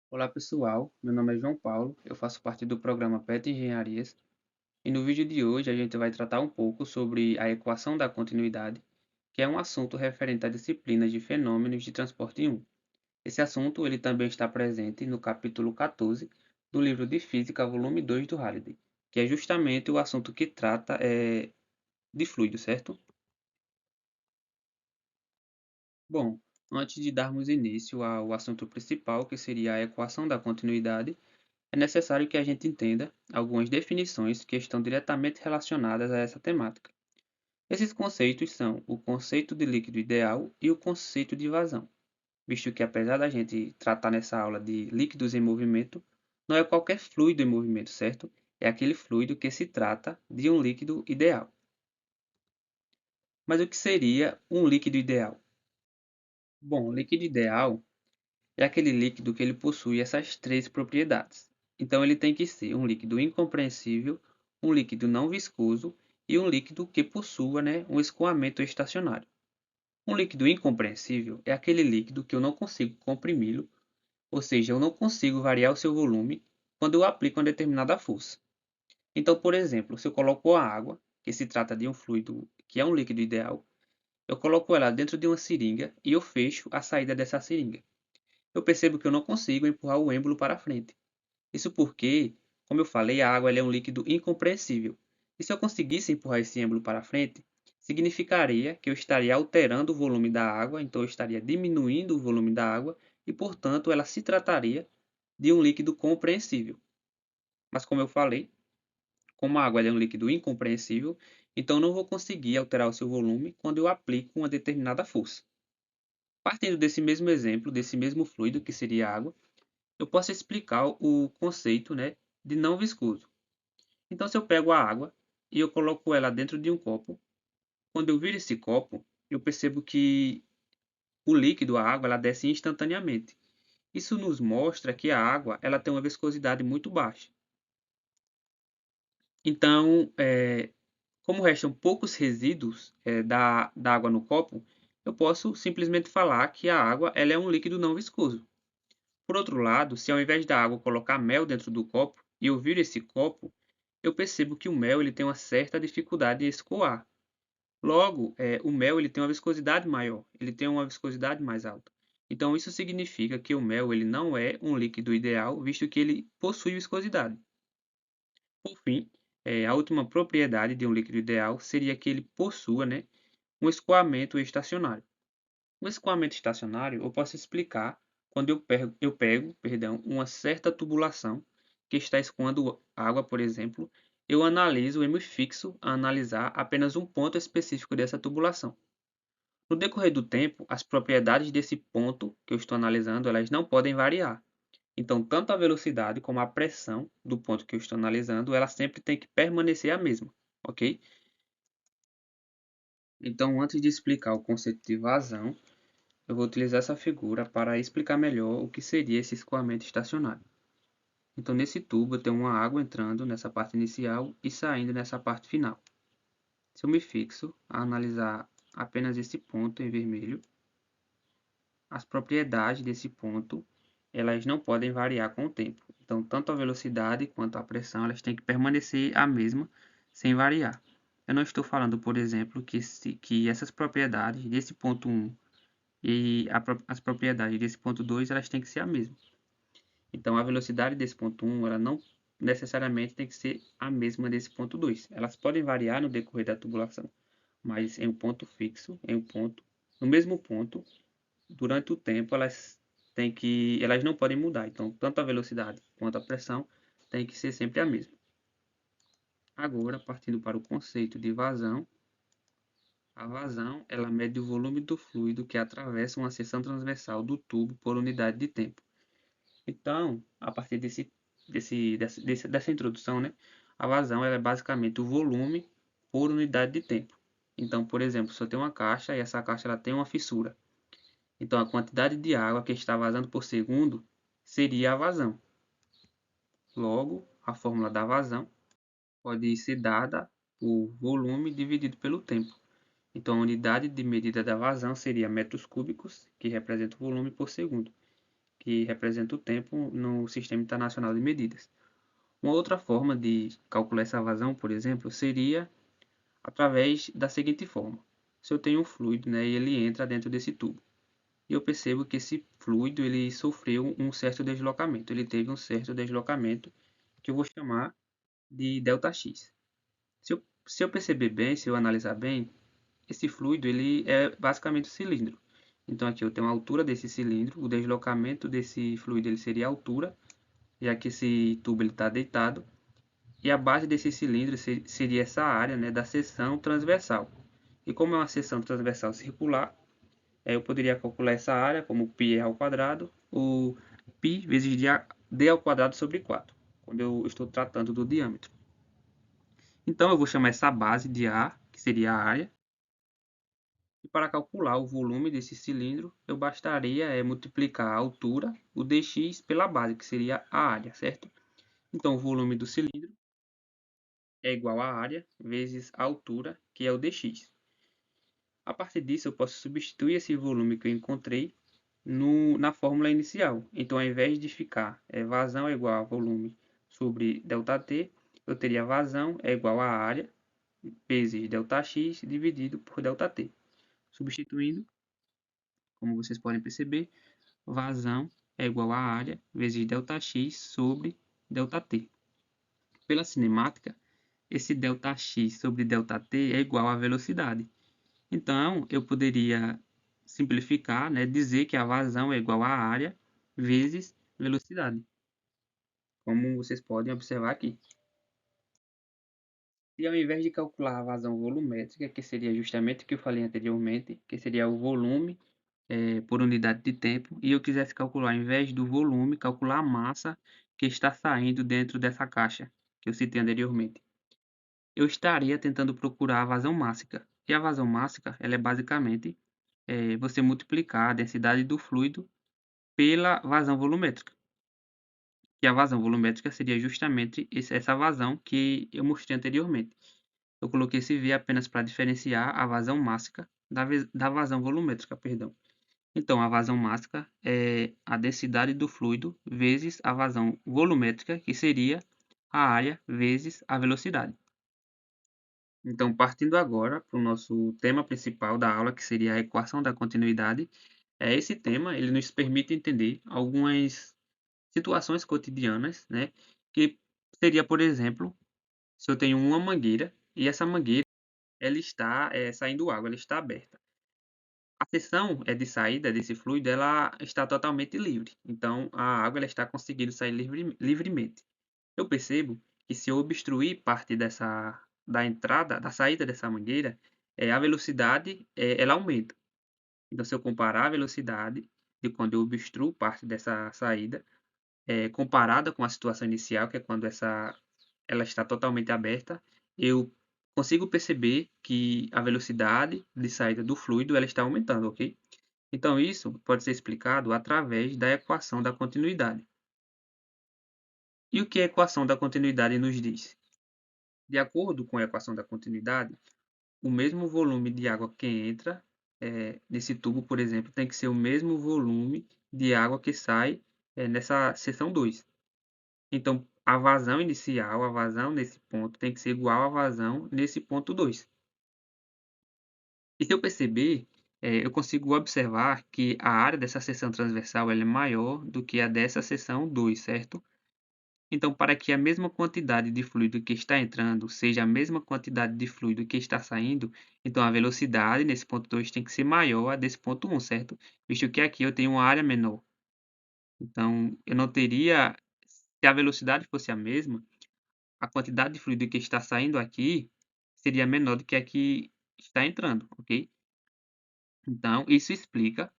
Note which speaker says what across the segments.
Speaker 1: Olá pessoal, meu nome é João Paulo, eu faço parte do programa PET Engenharias e no vídeo de hoje a gente vai tratar um pouco sobre a equação da continuidade, que é um assunto referente à disciplina de fenômenos de transporte 1. Esse assunto ele também está presente no capítulo 14 do livro de Física, volume 2 do Halliday, que é justamente o assunto que trata de fluido, certo? Bom, antes de darmos início ao assunto principal, que seria a equação da continuidade, é necessário que a gente entenda algumas definições que estão diretamente relacionadas a essa temática. Esses conceitos são o conceito de líquido ideal e o conceito de vazão, visto que apesar da gente tratar nessa aula de líquidos em movimento, não é qualquer fluido em movimento, certo? É aquele fluido que se trata de um líquido ideal. Mas o que seria um líquido ideal? Bom, o líquido ideal é aquele líquido que ele possui essas três propriedades. Então, ele tem que ser um líquido incompreensível, um líquido não viscoso e um líquido que possua, um escoamento estacionário. Um líquido incompreensível é aquele líquido que eu não consigo comprimi-lo, ou seja, eu não consigo variar o seu volume quando eu aplico uma determinada força. Então, por exemplo, se eu coloco a água, que se trata de um fluido que é um líquido ideal, eu coloco ela dentro de uma seringa e eu fecho a saída dessa seringa. Eu percebo que eu não consigo empurrar o êmbolo para frente. Isso porque, como eu falei, a água ela é um líquido incompreensível. E se eu conseguisse empurrar esse êmbolo para frente, significaria que eu estaria alterando o volume da água, então eu estaria diminuindo o volume da água e, portanto, ela se trataria de um líquido compreensível. Mas como eu falei, como a água ela é um líquido incompreensível, então eu não vou conseguir alterar o seu volume quando eu aplico uma determinada força. Partindo desse mesmo exemplo, desse mesmo fluido que seria a água, eu posso explicar o conceito, de não viscoso. Então, se eu pego a água e eu coloco ela dentro de um copo, quando eu viro esse copo, eu percebo que o líquido, a água, ela desce instantaneamente. Isso nos mostra que a água ela tem uma viscosidade muito baixa. Então, como restam poucos resíduos da água no copo, eu posso simplesmente falar que a água ela é um líquido não viscoso. Por outro lado, se ao invés da água eu colocar mel dentro do copo e eu viro esse copo, eu percebo que o mel ele tem uma certa dificuldade em escoar. Logo, o mel ele tem uma viscosidade maior, ele tem uma viscosidade mais alta. Então, isso significa que o mel ele não é um líquido ideal, visto que ele possui viscosidade. Por fim, a última propriedade de um líquido ideal seria que ele possua, um escoamento estacionário. O escoamento estacionário eu posso explicar quando eu pego, uma certa tubulação que está escoando água, por exemplo, eu analiso, eu me fixo a analisar apenas um ponto específico dessa tubulação. No decorrer do tempo, as propriedades desse ponto que eu estou analisando, elas não podem variar. Então, tanto a velocidade como a pressão do ponto que eu estou analisando, ela sempre tem que permanecer a mesma, ok? Então, antes de explicar o conceito de vazão, eu vou utilizar essa figura para explicar melhor o que seria esse escoamento estacionário. Então, nesse tubo, eu tenho uma água entrando nessa parte inicial e saindo nessa parte final. Se eu me fixo a analisar apenas esse ponto em vermelho, as propriedades desse ponto elas não podem variar com o tempo. Então, tanto a velocidade quanto a pressão elas têm que permanecer a mesma sem variar. Eu não estou falando, por exemplo, que essas propriedades desse ponto 1 e as propriedades desse ponto 2 elas têm que ser a mesma. Então, a velocidade desse ponto 1 ela não necessariamente tem que ser a mesma desse ponto 2. Elas podem variar no decorrer da tubulação, mas em um ponto fixo, no mesmo ponto, durante o tempo, elas não podem mudar. Então, tanto a velocidade quanto a pressão tem que ser sempre a mesma. Agora, partindo para o conceito de vazão, a vazão ela mede o volume do fluido que atravessa uma seção transversal do tubo por unidade de tempo. Então, a partir dessa introdução, a vazão ela é basicamente o volume por unidade de tempo. Então, por exemplo, se eu tenho uma caixa e essa caixa ela tem uma fissura, então a quantidade de água que está vazando por segundo seria a vazão. Logo, a fórmula da vazão pode ser dada por volume dividido pelo tempo. Então, a unidade de medida da vazão seria metros cúbicos, que representa o volume por segundo, que representa o tempo no Sistema Internacional de Medidas. Uma outra forma de calcular essa vazão, por exemplo, seria através da seguinte forma. Se eu tenho um fluido, né, e ele entra dentro desse tubo, e eu percebo que esse fluido ele sofreu um certo deslocamento, ele teve um certo deslocamento que eu vou chamar de ΔX. Se eu perceber bem, se eu analisar bem, esse fluido ele é basicamente um cilindro. Então aqui eu tenho a altura desse cilindro, o deslocamento desse fluido ele seria a altura, já que esse tubo está deitado, e a base desse cilindro seria essa área, né, da seção transversal. E como é uma seção transversal circular, eu poderia calcular essa área como π ao quadrado, ou π vezes d ao quadrado sobre 4, quando eu estou tratando do diâmetro. Então eu vou chamar essa base de A, que seria a área, e para calcular o volume desse cilindro, eu bastaria multiplicar a altura, o dx, pela base, que seria a área, certo? Então o volume do cilindro é igual à área vezes a altura, que é o dx. A partir disso, eu posso substituir esse volume que eu encontrei na fórmula inicial. Então, ao invés de ficar vazão é igual a volume sobre ΔT, eu teria vazão é igual a área vezes ΔX dividido por ΔT. Substituindo, como vocês podem perceber, vazão é igual a área vezes ΔX sobre ΔT. Pela cinemática, esse ΔX sobre ΔT é igual à velocidade. Então, eu poderia simplificar, né, dizer que a vazão é igual à área vezes velocidade, como vocês podem observar aqui. E ao invés de calcular a vazão volumétrica, que seria justamente o que eu falei anteriormente, que seria o volume por unidade de tempo, e eu quisesse calcular, ao invés do volume, calcular a massa que está saindo dentro dessa caixa que eu citei anteriormente, eu estaria tentando procurar a vazão mássica. E a vazão mássica, ela é basicamente você multiplicar a densidade do fluido pela vazão volumétrica. E a vazão volumétrica seria justamente essa vazão que eu mostrei anteriormente. Eu coloquei esse V apenas para diferenciar a vazão mássica da vazão volumétrica, perdão. Então, a vazão mássica é a densidade do fluido vezes a vazão volumétrica, que seria a área vezes a velocidade. Então, partindo agora para o nosso tema principal da aula, que seria a equação da continuidade, esse tema ele nos permite entender algumas situações cotidianas, né? Que seria, por exemplo, se eu tenho uma mangueira e essa mangueira ela está saindo água, ela está aberta. A seção de saída desse fluido ela está totalmente livre, então a água ela está conseguindo sair livremente. Eu percebo que se eu obstruir parte da entrada, da saída dessa mangueira, a velocidade ela aumenta. Então, se eu comparar a velocidade de quando eu obstruo parte dessa saída, comparada com a situação inicial, que é quando ela está totalmente aberta, eu consigo perceber que a velocidade de saída do fluido ela está aumentando, ok? Então, isso pode ser explicado através da equação da continuidade. E o que a equação da continuidade nos diz? De acordo com a equação da continuidade, o mesmo volume de água que entra nesse tubo, por exemplo, tem que ser o mesmo volume de água que sai nessa seção 2. Então, a vazão inicial, a vazão nesse ponto, tem que ser igual à vazão nesse ponto 2. E se eu perceber, eu consigo observar que a área dessa seção transversal ela é maior do que a dessa seção 2, certo? Então, para que a mesma quantidade de fluido que está entrando seja a mesma quantidade de fluido que está saindo, então a velocidade nesse ponto 2 tem que ser maior a desse ponto 1, certo? Visto que aqui eu tenho uma área menor. Então, eu não teria, se a velocidade fosse a mesma, a quantidade de fluido que está saindo aqui seria menor do que a que está entrando, ok? Então, isso explica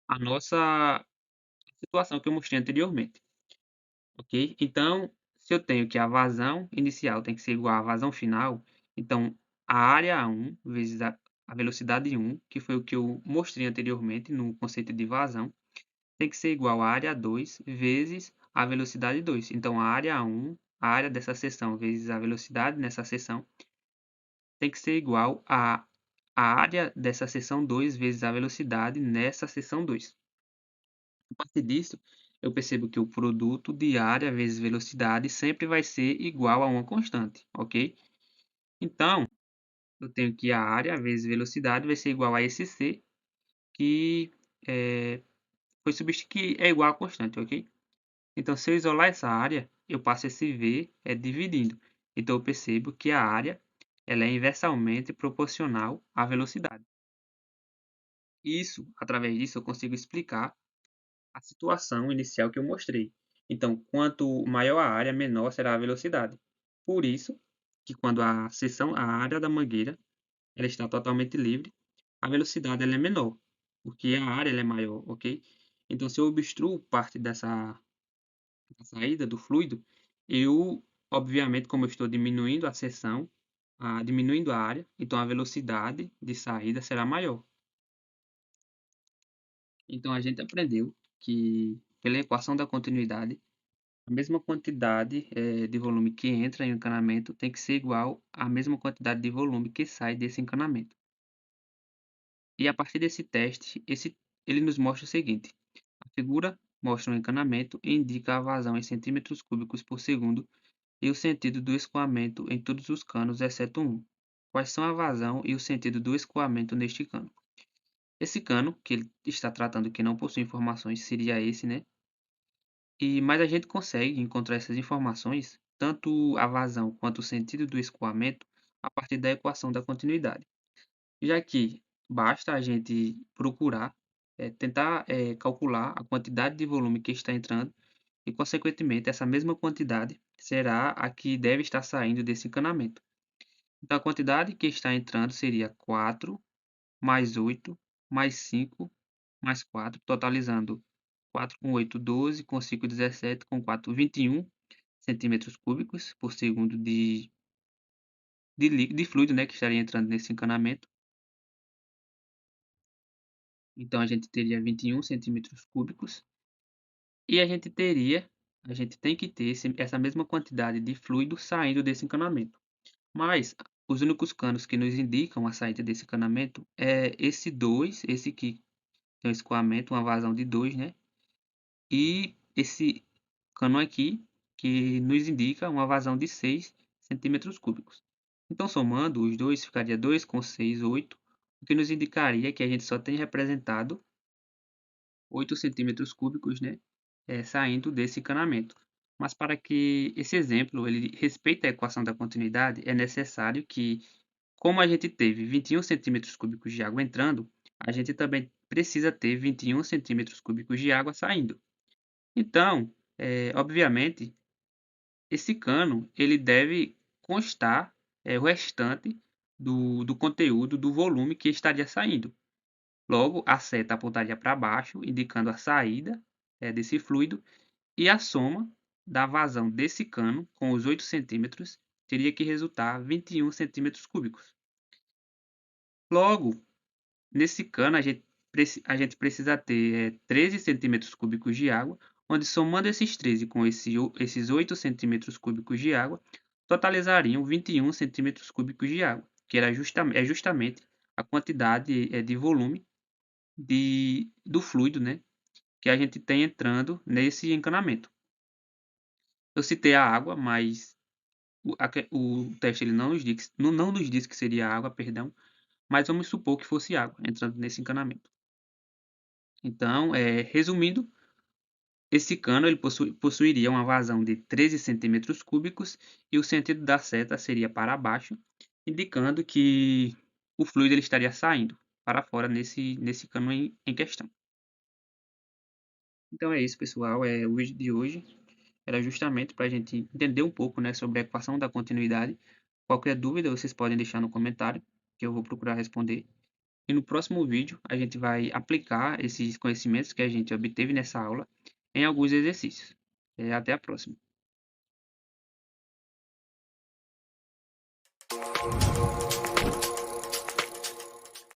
Speaker 1: a nossa situação que eu mostrei anteriormente. Ok? Então, se eu tenho que a vazão inicial tem que ser igual à vazão final, então a área 1 vezes a velocidade 1, que foi o que eu mostrei anteriormente no conceito de vazão, tem que ser igual à área 2 vezes a velocidade 2. Então, a área 1, a área dessa seção vezes a velocidade nessa seção, tem que ser igual a área dessa seção 2 vezes a velocidade nessa seção 2. A partir disso, eu percebo que o produto de área vezes velocidade sempre vai ser igual a uma constante, ok? Então, eu tenho que a área vezes velocidade vai ser igual a esse C, que foi que é igual a constante, ok? Então, se eu isolar essa área, eu passo esse V dividindo. Então, eu percebo que a área ela é inversamente proporcional à velocidade. Através disso, eu consigo explicar a situação inicial que eu mostrei. Então, quanto maior a área, menor será a velocidade. Por isso, que quando a área da mangueira ela está totalmente livre, a velocidade ela é menor, porque a área ela é maior, ok? Então, se eu obstruo parte dessa saída do fluido, eu, obviamente, como eu estou diminuindo a seção, diminuindo a área, então a velocidade de saída será maior. Então, a gente aprendeu que, pela equação da continuidade, a mesma quantidade de volume que entra em um encanamento tem que ser igual à mesma quantidade de volume que sai desse encanamento. E a partir desse teste, ele nos mostra o seguinte: a figura mostra um encanamento e indica a vazão em centímetros cúbicos por segundo e o sentido do escoamento em todos os canos, exceto um. Quais são a vazão e o sentido do escoamento neste cano? Esse cano, que ele está tratando que não possui informações, seria esse, né? Mas a gente consegue encontrar essas informações, tanto a vazão quanto o sentido do escoamento, a partir da equação da continuidade. Já que basta a gente procurar, tentar calcular a quantidade de volume que está entrando e, consequentemente, essa mesma quantidade será a que deve estar saindo desse encanamento. Então, a quantidade que está entrando seria 4 mais 8 mais 5 mais 4, totalizando 4 com 8, 12, com 5, 17, com 4, 21 centímetros cúbicos por segundo de fluido, né, que estaria entrando nesse encanamento. Então, a gente teria 21 centímetros cúbicos. E a gente tem que ter essa mesma quantidade de fluido saindo desse encanamento. Mas os únicos canos que nos indicam a saída desse encanamento é esse 2, esse que tem um escoamento, uma vazão de 2, né? E esse cano aqui, que nos indica uma vazão de 6 centímetros cúbicos. Então, somando os dois, ficaria 2 com 6, 8, o que nos indicaria que a gente só tem representado 8 centímetros cúbicos, né, saindo desse encanamento. Mas para que esse exemplo ele respeite a equação da continuidade, é necessário que, como a gente teve 21 centímetros cúbicos de água entrando, a gente também precisa ter 21 centímetros cúbicos de água saindo. Então, obviamente, esse cano ele deve constar o restante do conteúdo, do volume que estaria saindo. Logo, a seta apontaria para baixo, indicando a saída desse fluido, e a soma da vazão desse cano com os 8 centímetros teria que resultar 21 centímetros cúbicos. Logo, nesse cano, a gente precisa ter 13 centímetros cúbicos de água, onde somando esses 13 com esses 8 centímetros cúbicos de água, totalizariam 21 centímetros cúbicos de água, que é justamente a quantidade de volume do fluido, né, que a gente tem entrando nesse encanamento. Eu citei a água, mas o teste ele não nos diz que seria água, perdão, mas vamos supor que fosse água entrando nesse encanamento. Então, resumindo, esse cano ele possuiria uma vazão de 13 centímetros cúbicos e o sentido da seta seria para baixo, indicando que o fluido ele estaria saindo para fora nesse cano em questão. Então é isso, pessoal. O vídeo de hoje era justamente para a gente entender um pouco, né, sobre a equação da continuidade. Qualquer dúvida vocês podem deixar no comentário, que eu vou procurar responder. E no próximo vídeo a gente vai aplicar esses conhecimentos que a gente obteve nessa aula em alguns exercícios. Até a próxima.